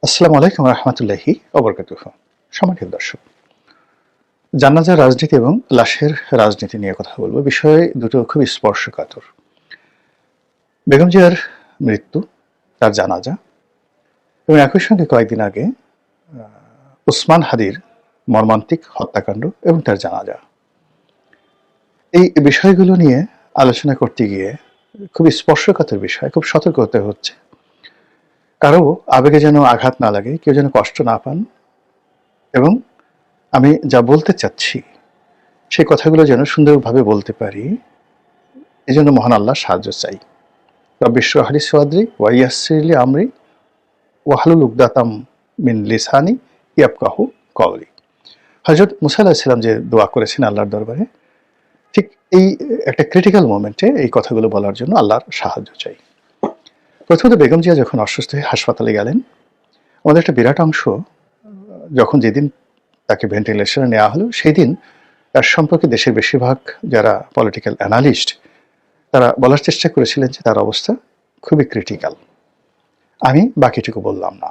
আসসালামু আলাইকুম রহমতুল্লাহি ওবরকাতুহ। সম্মানিত দর্শক, জানাজার রাজনীতি এবং লাশের রাজনীতি নিয়ে কথা বলবো। বিষয় দুটো খুব স্পর্শকাতর। বেগম জিয়ার মৃত্যু, তার জানাজা এবং একই সঙ্গে কয়েকদিন আগে উসমান হাদির মর্মান্তিক হত্যাকাণ্ড এবং তার জানাজা, এই বিষয়গুলো নিয়ে আলোচনা করতে গিয়ে খুব স্পর্শকাতর বিষয়, খুব সতর্ক হতে হচ্ছে। কারো আবেগে যেন আঘাত না লাগে, কেউ যেন কষ্ট না পান, এবং আমি যা বলতে চাচ্ছি সেই কথাগুলো যেন সুন্দরভাবে বলতে পারি, এই জন্য মহান আল্লাহ সাহায্য চাই। রব্বি ইশরাহ লি সাদরি ওয়া ইয়াসসির লি আমরি ওয়াহলুল উকদাতাম মিন লিসানি ইয়াফকাহু কওলি। হযরত মুসা আলাইহিস সালাম যে দোয়া করেছেন আল্লাহর দরবারে, ঠিক এই একটা ক্রিটিক্যাল মোমেন্টে এই কথাগুলো বলার জন্য আল্লাহর সাহায্য চাই। প্রথমত, বেগম জিয়া যখন অসুস্থ হয়ে হাসপাতালে গেলেন, আমাদের একটা বিরাট অংশ যখন যেদিন তাকে ভেন্টিলেশনে নেওয়া হলো, সেই দিন তার সম্পর্কে দেশের বেশিরভাগ যারা পলিটিক্যাল অ্যানালিস্ট, তারা বলার চেষ্টা করেছিলেন যে তার অবস্থা খুবই ক্রিটিক্যাল। আমি বাকিটুকু বললাম না।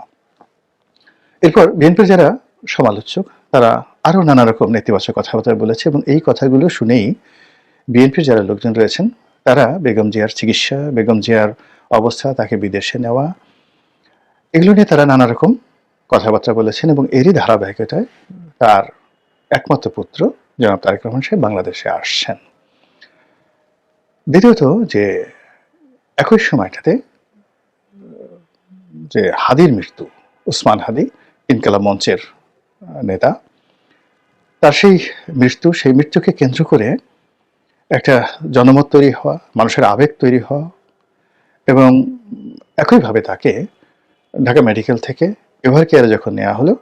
এরপর বিএনপির যারা সমালোচক, তারা আরও নানা রকম নেতিবাচক কথাবার্তা বলেছে, এবং এই কথাগুলো শুনেই বিএনপির যারা লোকজন রয়েছেন, তারা বেগম জিয়ার চিকিৎসা, বেগম জিয়ার অবস্থা, তাকে বিদেশে নেওয়া, এগুলো নিয়ে তারা নানা রকম কথাবার্তা বলেছেন। এবং এরই ধারাবাহিকতায় তার একমাত্র পুত্র জনাব তারেক রহমান সাহেব বাংলাদেশে আসছেন। দ্বিতীয়ত, যে একই সময়টাতে যে হাদির মৃত্যু, উসমান হাদি ইনকালাব মঞ্চের নেতা, তার সেই মৃত্যুকে কেন্দ্র করে একটা জনমত তৈরি হওয়া, মানুষের আবেগ তৈরি হওয়া, এবং একইভাবে তাকে ঢাকা মেডিকেল থেকে এভার কেয়ারে যখন নেওয়া হলো,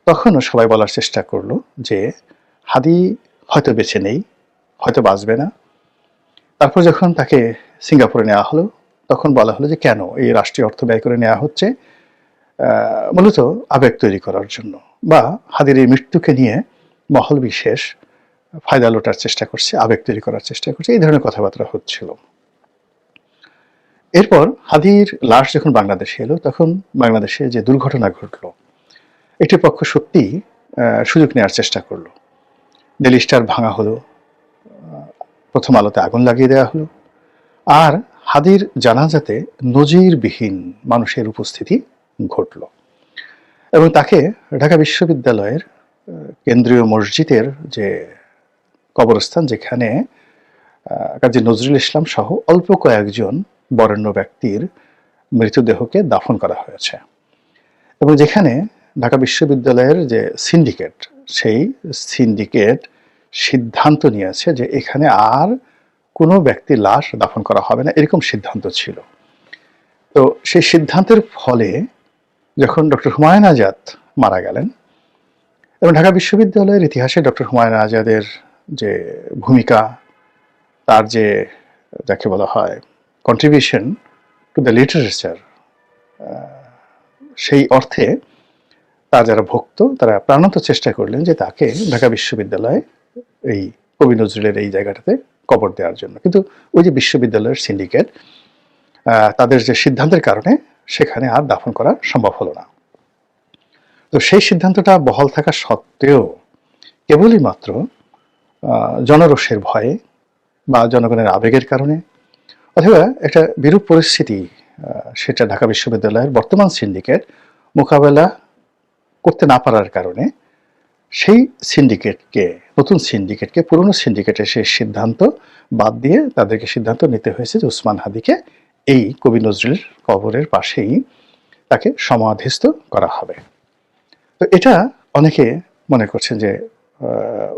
তখনও সবাই বলার চেষ্টা করলো যে হাদি হয়তো বেঁচে নেই, হয়তো বাঁচবে না। তারপর যখন তাকে সিঙ্গাপুরে নেওয়া হলো, তখন বলা হলো যে কেন এই রাষ্ট্রীয় অর্থ ব্যয় করে নেওয়া হচ্ছে মূলত আবেগ তৈরি করার জন্য, বা হাদির এই মৃত্যুকে নিয়ে মহল বিশেষ ফায়দা লোটার চেষ্টা করছে, আবেগ তৈরি করার চেষ্টা করছে, এই ধরনের কথাবার্তা হচ্ছিল। এরপর হাদির লাশ যখন বাংলাদেশে এলো, তখন বাংলাদেশে যে দুর্ঘটনা ঘটলো, একটি পক্ষ সত্যি সুযোগ নেওয়ার চেষ্টা করলো। ডেইলি স্টার ভাঙা হলো, প্রথম আলোতে আগুন লাগিয়ে দেওয়া হলো, আর হাদির জানাজাতে নজিরবিহীন মানুষের উপস্থিতি ঘটল, এবং তাকে ঢাকা বিশ্ববিদ্যালয়ের কেন্দ্রীয় মসজিদের যে কবরস্থান, যেখানে কাজী নজরুল ইসলাম সহ অল্প কয়েকজন বরেণ্য ব্যক্তির মৃতদেহকে দাফন করা হয়েছে, এবং যেখানে ঢাকা বিশ্ববিদ্যালয়ের যে সিন্ডিকেট, সেই সিন্ডিকেট সিদ্ধান্ত নিয়েছে যে এখানে আর কোনো ব্যক্তির লাশ দাফন করা হবে না, এরকম সিদ্ধান্ত ছিল। তো সেই সিদ্ধান্তের ফলে যখন ডক্টর হুমায়ুন আজাদ মারা গেলেন, এবং ঢাকা বিশ্ববিদ্যালয়ের ইতিহাসে ডক্টর হুমায়ুন আজাদের যে ভূমিকা, তার যে যাকে বলা হয় কন্ট্রিবিউশন টু দ্য লিটারেচার, সেই অর্থে তার যারা ভক্ত, তারা প্রাণান্ত চেষ্টা করলেন যে তাকে ঢাকা বিশ্ববিদ্যালয়ে এই কবি নজরুলের এই জায়গাটাতে কবর দেওয়ার জন্য। কিন্তু ওই যে বিশ্ববিদ্যালয়ের সিন্ডিকেট, তাদের যে সিদ্ধান্তের কারণে সেখানে আর দাফন করা সম্ভব হলো না। তো সেই সিদ্ধান্তটা বহাল থাকা সত্ত্বেও কেবলই মাত্র জনরোষের ভয়ে বা জনগণের আবেগের কারণে, অথবা একটা বিরূপ পরিস্থিতি, সেটা ঢাকা বিশ্ববিদ্যালয়ের বর্তমান সিন্ডিকেট মোকাবেলা করতে না পারার কারণে, সেই সিন্ডিকেটকে, নতুন সিন্ডিকেটকে পুরনো সিন্ডিকেটের সেই সিদ্ধান্ত বাদ দিয়ে তাদেরকে সিদ্ধান্ত নিতে হয়েছে যে উসমান হাদিকে এই কবি নজরুলের কবরের পাশেই তাকে সমাধিস্থ করা হবে। তো এটা অনেকে মনে করছেন যে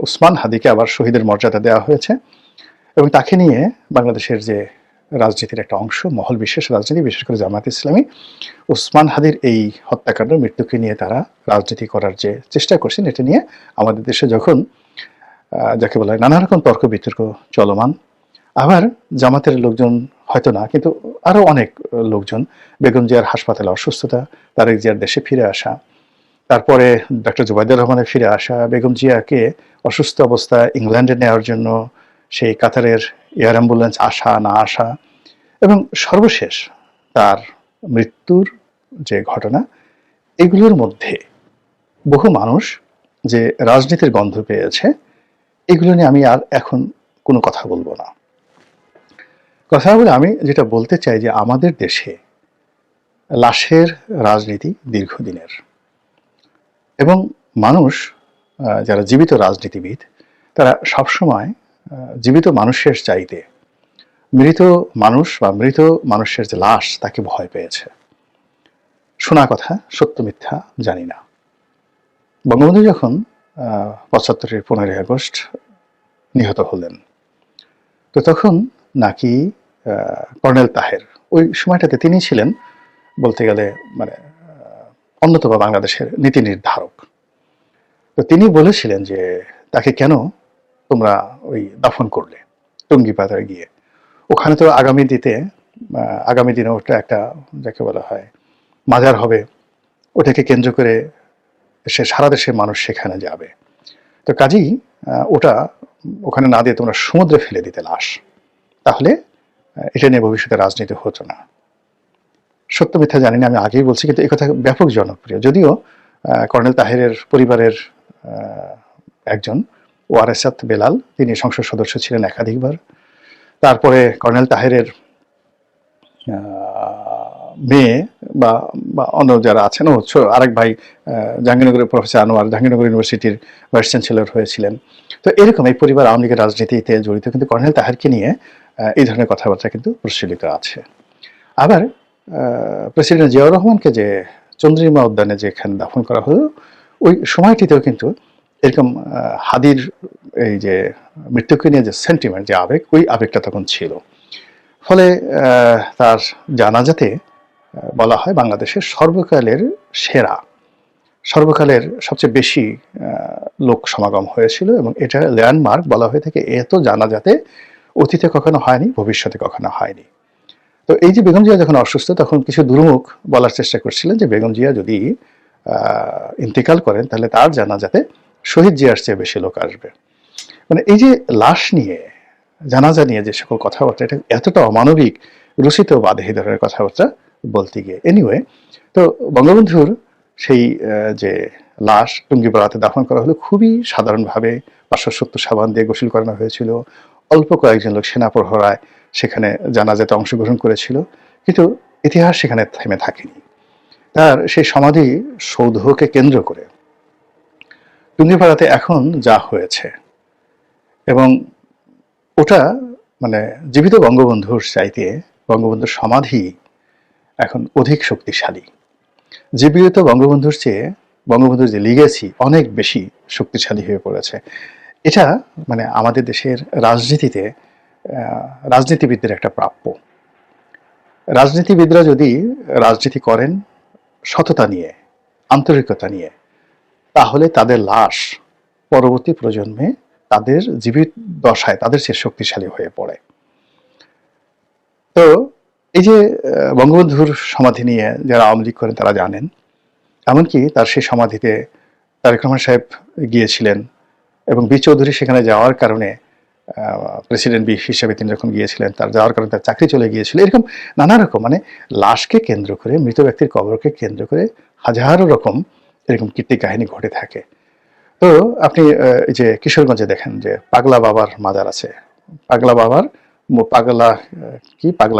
উসমান হাদিকে আবার শহীদের মর্যাদা দেওয়া হয়েছে, এবং তাকে নিয়ে বাংলাদেশের যে রাজনীতির একটা অংশ, মহল বিশেষ রাজনীতি, বিশেষ করে জামায়াত ইসলামী, উসমান হাদির এই হত্যাকাণ্ড, মৃত্যুকে নিয়ে তারা রাজনীতি করার যে চেষ্টা করছেন, এটা নিয়ে আমাদের দেশে যখন যাকে বলা হয় নানা রকম তর্ক বিতর্ক চলমান, আবার জামাতের লোকজন হয়তো না, কিন্তু আরও অনেক লোকজন বেগম জিয়ার হাসপাতালে অসুস্থতা, তারেক জিয়ার দেশে ফিরে আসা, তারপরে ডক্টর জুবাইদুর রহমানের ফিরে আসা, বেগম জিয়াকে অসুস্থ অবস্থায় ইংল্যান্ডে নেওয়ার জন্য সেই কাতারের এয়ার অ্যাম্বুলেন্স আসা না আসা, এবং সর্বশেষ তার মৃত্যুর যে ঘটনা, এগুলোর মধ্যে বহু মানুষ যে রাজনীতির গন্ধ পেয়েছে, এগুলো নিয়ে আমি আর এখন কোনো কথা বলবো না। কথা বলে আমি যেটা বলতে চাই যে আমাদের দেশে লাশের রাজনীতি দীর্ঘদিনের, এবং মানুষ যারা জীবিত রাজনীতিবিদ তারা সবসময় জীবিত মানুষের চাইতে মৃত মানুষ বা মৃত মানুষের যে লাশ তাকে ভয় পেয়েছে। শোনা কথা, সত্য মিথ্যা জানি না। বঙ্গবন্ধু যখন ৭৫-এর ১৫ই আগস্ট নিহত হলেন, তো তখন নাকি কর্নেল তাহের ওই সময়টাতে তিনি ছিলেন বলতে গেলে মানে অন্যতম বাংলাদেশের নীতি নির্ধারক। তো তিনি বলেছিলেন যে তাকে কেন তোমরা ওই দাফন করলে টুঙ্গিপাড়ায় গিয়ে। ওখানে তো আগামী দিনে ওটা একটা যাকে বলা হয় মাজার হবে, ওটাকে কেন্দ্র করে সারা দেশের মানুষ সেখানে যাবে। তো কাজেই ওটা ওখানে না দিয়ে তোমরা সমুদ্রে ফেলে দিতে লাশ, তাহলে এটা নিয়ে ভবিষ্যতে রাজনীতি হতো না। সত্য মিথ্যা জানি না, আমি আগেই বলছি, কিন্তু এই কথা ব্যাপক জনপ্রিয়। যদিও কর্নেল তাহেরের পরিবারের একজন ওয়ারেসাত বেলাল, তিনি সংসদ সদস্য ছিলেন একাধিকবার। তারপরে কর্নেল তাহেরের মেয়ে বা অন্য যারা আছেন, আরেক ভাই জাহাঙ্গীরনগরের প্রফেসর আনোয়ার জাহাঙ্গীরনগর ইউনিভার্সিটির ভাইস চ্যান্সেলর হয়েছিলেন। তো এরকম এই পরিবার আওয়ামী লীগের রাজনীতিতে জড়িত, কিন্তু কর্নেল তাহেরকে নিয়ে এই ধরনের কথাবার্তা কিন্তু প্রচলিত আছে। আবার প্রেসিডেন্ট জিয়াউর রহমানকে যে চন্দ্রিমা উদ্যানে যেখানে দাফন করা হলো, ওই সময়টিতেও কিন্তু এরকম হাদির এই যে মৃত্যুকে নিয়ে যে সেন্টিমেন্ট, যে আবেগ, ওই আবেগটা তখন ছিল। ফলে তার জানাজাতে বলা হয় বাংলাদেশের সর্বকালের সবচেয়ে বেশি লোক সমাগম হয়েছিল, এবং এটা ল্যান্ডমার্ক বলা হয়ে থাকে। এত জানাজাতে অতীতে কখনো হয়নি, ভবিষ্যতে কখনো হয়নি। তো এই যে বেগম জিয়া যখন অসুস্থ, তখন কিছু দুর্মুখ বলার চেষ্টা করছিলেন যে বেগম জিয়া যদি ইন্তেকাল করেন তাহলে তার জানাজাতে শহীদ জিয়ার চেয়ে বেশি লোক আসবে। মানে এই যে লাশ নিয়ে, জানাজা নিয়ে যে সকল কথাবার্তা, এটা এতটা অমানবিক, রুচিত বাধে এই ধরনের কথাবার্তা বলতে গিয়ে। এনিওয়ে, তো বঙ্গবন্ধুর সেই যে লাশ টুঙ্গিপাড়াতে দাফন করা হলো খুবই সাধারণভাবে, ৫৭০ সাবান দিয়ে গোসল করানো হয়েছিল। অল্প কয়েকজন লোক সেনা প্রহরায় সেখানে জানাজাতে অংশগ্রহণ করেছিল, কিন্তু ইতিহাস সেখানে থেমে থাকেনি। তার সেই সমাধি সৌধকে কেন্দ্র করে টুঙ্গিপাড়াতে এখন যা হয়েছে, এবং ওটা মানে জীবিত বঙ্গবন্ধুর চাইতে বঙ্গবন্ধুর সমাধি এখন অধিক শক্তিশালী। জীবিত বঙ্গবন্ধুর চেয়ে বঙ্গবন্ধুর যে লিগেসি অনেক বেশি শক্তিশালী হয়ে পড়েছে। এটা মানে আমাদের দেশের রাজনীতিতে রাজনীতিবিদদের একটা প্রাপ্য। রাজনীতিবিদরা যদি রাজনীতি করেন সততা নিয়ে, আন্তরিকতা নিয়ে, তাহলে তাদের লাশ পরবর্তী প্রজন্মে তাদের জীবিত দশায় তাদের চেয়ে শক্তিশালী হয়ে পড়ে। তো এই যে বঙ্গবন্ধুর সমাধি নিয়ে যারা আওয়ামী লীগ করেন তারা জানেন, এমনকি তার সেই সমাধিতে তারেক রহমান সাহেব গিয়েছিলেন, এবং বি চৌধুরী সেখানে যাওয়ার কারণে প্রেসিডেন্ট হিসেবে তিনি যখন গিয়েছিলেন, তার যাওয়ার কারণে তার চাকরি চলে গিয়েছিল। এরকম নানা রকম মানে লাশকে কেন্দ্র করে, মৃত ব্যক্তির কবরকে কেন্দ্র করে হাজারো রকম এরকম কীর্তি কাহিনী ঘটে থাকে। তো আপনি এই যে কিশোরগঞ্জে দেখেন যে পাগলা বাবার মাজার আছে, পাগলা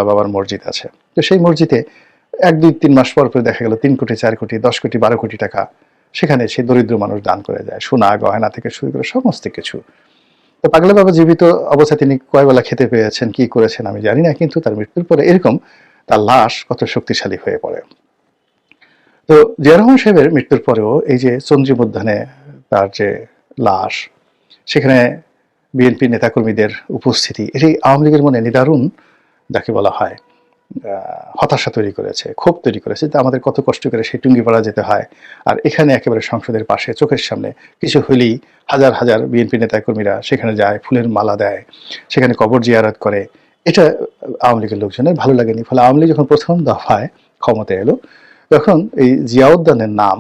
বাবার মসজিদ আছে। তো সেই মসজিদে 1-2-3 মাস পর দেখা গেল 3 কোটি, 4 কোটি, 10 কোটি, 12 কোটি টাকা সেখানে সেই দরিদ্র মানুষ দান করে যায়, সোনা গয়না থেকে শুরু করে সমস্ত কিছু। তো পাগলা বাবা জীবিত অবস্থায় তিনি কয় বেলা খেতে পেয়েছেন, কি করেছেন আমি জানি না, কিন্তু তার মৃত্যুর পরে এরকম তার লাশ কত শক্তিশালী হয়ে পড়ে। তো জিয়া রহমান সাহেবের মৃত্যুর পরেও এই যে চন্দ্রিম উদ্যানে তার যে লাশ, সেখানে বিএনপি নেতাকর্মীদের উপস্থিতি, এটি আওয়ামী লীগের মনে নিদারুণ যাকে বলা হয় হতাশা তৈরি করেছে, ক্ষোভ তৈরি করেছে। যে আমাদের কত কষ্ট করে সেই টুঙ্গিপাড়া যেতে হয়, আর এখানে একেবারে সংসদের পাশে চোখের সামনে কিছু হলেই হাজার হাজার বিএনপি নেতাকর্মীরা সেখানে যায়, ফুলের মালা দেয়, সেখানে কবর জিয়ারত করে। এটা আওয়ামী লীগের লোকজনের ভালো লাগেনি। ফলে আওয়ামী লীগ যখন প্রথম দফায় ক্ষমতায় এলো, তখন এই জিয়া উদ্যানের নাম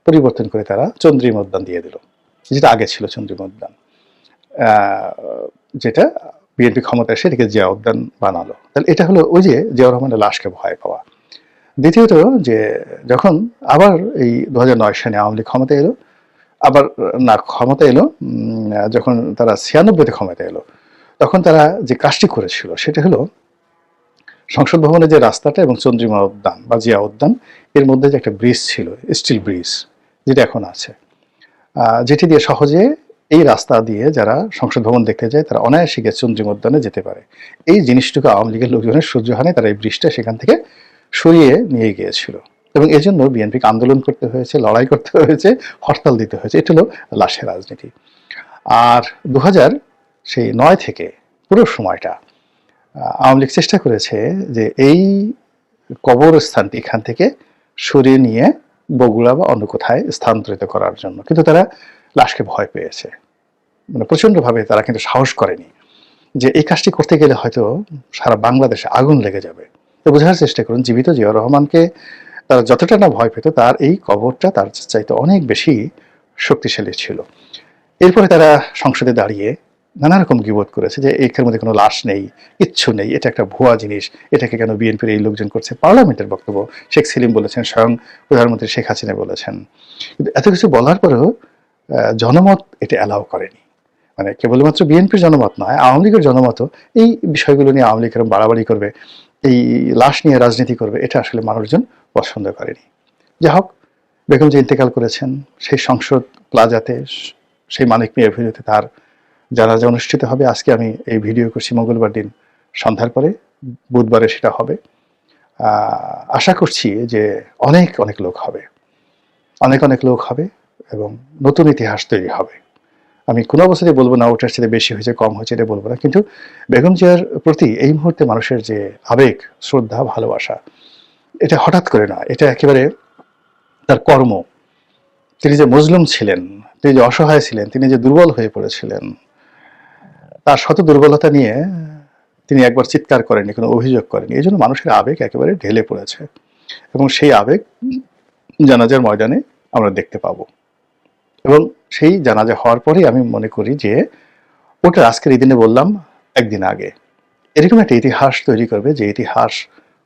পরিবর্তন করে তারা চন্দ্রিমা উদ্যান দিয়ে দিল, যেটা আগে ছিল চন্দ্রিমা উদ্যান, যেটা বিএনপি ক্ষমতা এসে এটাকে জিয়া উদ্যান বানালো। তাহলে এটা হলো ওই যে জিয়াউর রহমানের লাশকে ভয় পাওয়া। দ্বিতীয়ত যে যখন আবার এই 2009 সালে আওয়ামী লীগ ক্ষমতা এলো, আবার না ক্ষমতা এলো যখন তারা 96-তে ক্ষমতা এলো, তখন তারা যে কাজটি করেছিল সেটা হলো সংসদ ভবনের যে রাস্তাটা এবং চন্দ্রিমা উদ্যান বা জিয়া উদ্যান এর মধ্যে যে একটা ব্রিজ ছিল, স্টিল ব্রিজ, যেটা এখন আছে, যেটি দিয়ে সহজে এই রাস্তা দিয়ে যারা সংসদ ভবন দেখতে যায় তারা অনায়াসে গিয়ে চন্দ্রিমা উদ্যানে যেতে পারে। এই জিনিসটুকু আওয়ামী লীগের লোকজনের সহ্য হয় না, তারা এই ব্রিজটা সেখান থেকে সরিয়ে নিয়ে গিয়েছিল এবং এজন্য বিএনপিকে আন্দোলন করতে হয়েছে, লড়াই করতে হয়েছে, হরতাল দিতে হয়েছে। এটা হলো লাশের রাজনীতি। আর 2009 থেকে পুরো সময়টা আওয়ামী লীগ চেষ্টা করেছে যে এই কবরস্থানটি এখান থেকে সরিয়ে নিয়ে বগুড়া বা অন্য কোথায় স্থানান্তরিত করার জন্য, কিন্তু তারা লাশকে ভয় পেয়েছে, মানে প্রচন্ডভাবে তারা কিন্তু সাহস করেনি যে এই কাজটি করতে গেলে হয়তো সারা বাংলাদেশে আগুন লেগে যাবে। তো বোঝার চেষ্টা করুন, জীবিত জিয়াউর রহমানকে তারা যতটা না ভয় পেত, তার এই কবরটা তার চাইতে অনেক বেশি শক্তিশালী ছিল। এরপরে তারা সংসদে দাঁড়িয়ে নানা রকম গিবত করেছে যে এর মধ্যে কোনো লাশ নেই, কিচ্ছু নেই, এটা একটা ভুয়া জিনিস, এটাকে কেন বিএনপির এই লোকজন করছে। পার্লামেন্টের বক্তব্য শেখ সেলিম বলেছেন, স্বয়ং প্রধানমন্ত্রী শেখ হাসিনা বলেছেন। কিন্তু এত কিছু বলার পরেও জনমত এটা অ্যালাউ করেনি। মানে কেবলমাত্র বিএনপির জনমত নয়, আওয়ামী লীগের জনমতও এই বিষয়গুলো নিয়ে আওয়ামী লীগ এরকম বাড়াবাড়ি করবে, এই লাশ নিয়ে রাজনীতি করবে, এটা আসলে মানুষজন পছন্দ করেনি। যা হোক, বেগম যে ইন্তেকাল করেছেন সেই সংসদ প্লাজাতে, সেই মানিক মিয়া ভিডিওতে তার জানাজা অনুষ্ঠিত হবে। আজকে আমি এই ভিডিও করছি মঙ্গলবার দিন সন্ধ্যার পরে, বুধবারে সেটা হবে। আশা করছি যে অনেক অনেক লোক হবে, অনেক অনেক লোক হবে এবং নতুন ইতিহাস তৈরি হবে। আমি কোনো অবস্থাতেই বলবো না ওটার সাথে বেশি হয়েছে কম হয়েছে, এটা বলবো না, কিন্তু বেগম জিয়ার প্রতি এই মুহূর্তে মানুষের যে আবেগ, শ্রদ্ধা, ভালোবাসা, এটা হঠাৎ করে না, এটা একেবারে তার কর্ম। তিনি যে মজলুম ছিলেন, তিনি যে অসহায় ছিলেন, তিনি যে দুর্বল হয়ে পড়েছিলেন, তার শত দুর্বলতা নিয়ে তিনি একবার চিৎকার করেনি, কোনো অভিযোগ করেনি। এই জন্য মানুষের আবেগ একেবারে ঢেলে পড়েছে এবং সেই আবেগ জানাজার ময়দানে আমরা দেখতে পাবো। এবং সেই জানাজা হওয়ার পরেই আমি মনে করি যে ওটা আজকের এই দিনে বললাম একদিন আগে, এরকম একটা ইতিহাস তৈরি করবে যে ইতিহাস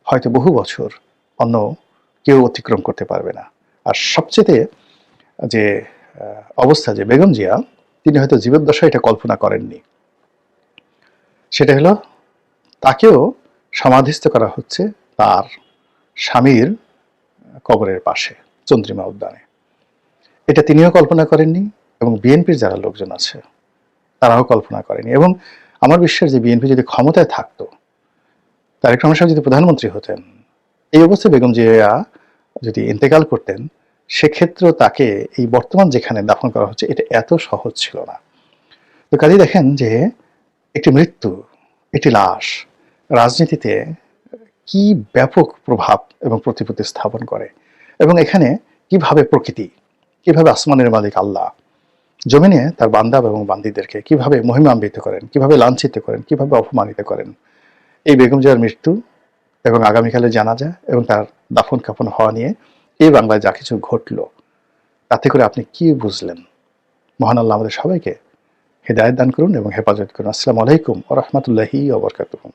হয়তো বহু বছর অন্য কেউ অতিক্রম করতে পারবে না। আর সবচেয়ে যে অবস্থা, যে বেগম জিয়া তিনি হয়তো জীবদ্দশায় এটা কল্পনা করেননি, সেটা হলো তাকেও সমাধিস্থ করা হচ্ছে তার স্বামীর কবরের পাশে চন্দ্রিমা উদ্যানে। এটা তিনিও কল্পনা করেননি এবং বিএনপির যারা লোকজন আছে তারাও কল্পনা করেনি। এবং আমার বিশ্বাস যে বিএনপি যদি ক্ষমতায় থাকতো, তারেক রহমান সাহেব যদি প্রধানমন্ত্রী হতেন, এই অবস্থায় বেগম জিয়া যদি ইন্তেকাল করতেন, সেক্ষেত্রেও তাকে এই বর্তমান যেখানে দাফন করা হচ্ছে এটা এত সহজ ছিল না। তো কাজেই দেখেন যে একটি মৃত্যু, একটি লাশ রাজনীতিতে কি ব্যাপক প্রভাব এবং প্রতিপত্তি স্থাপন করে, এবং এখানে কিভাবে প্রকৃতি, কিভাবে আসমানের মালিক আল্লাহ জমিনে তার বান্দা এবং বান্দীদেরকে কিভাবে মহিমান্বিত করেন, কিভাবে লাঞ্ছিত করেন, কিভাবে অপমানিত করেন। এই বেগম জিয়ার মৃত্যু এবং আগামীকালে জানাজা এবং তার দাফন কাফন হওয়া নিয়ে এই বাংলায় যা কিছু ঘটলো, তাতে করে আপনি কি বুঝলেন? মহান আল্লাহ আমাদের সবাইকে হেদায়েত দান করুন এবং হেফাজত করুন। আসসালামু আলাইকুম ওয়া রাহমাতুল্লাহি ওয়া বারাকাতুহু।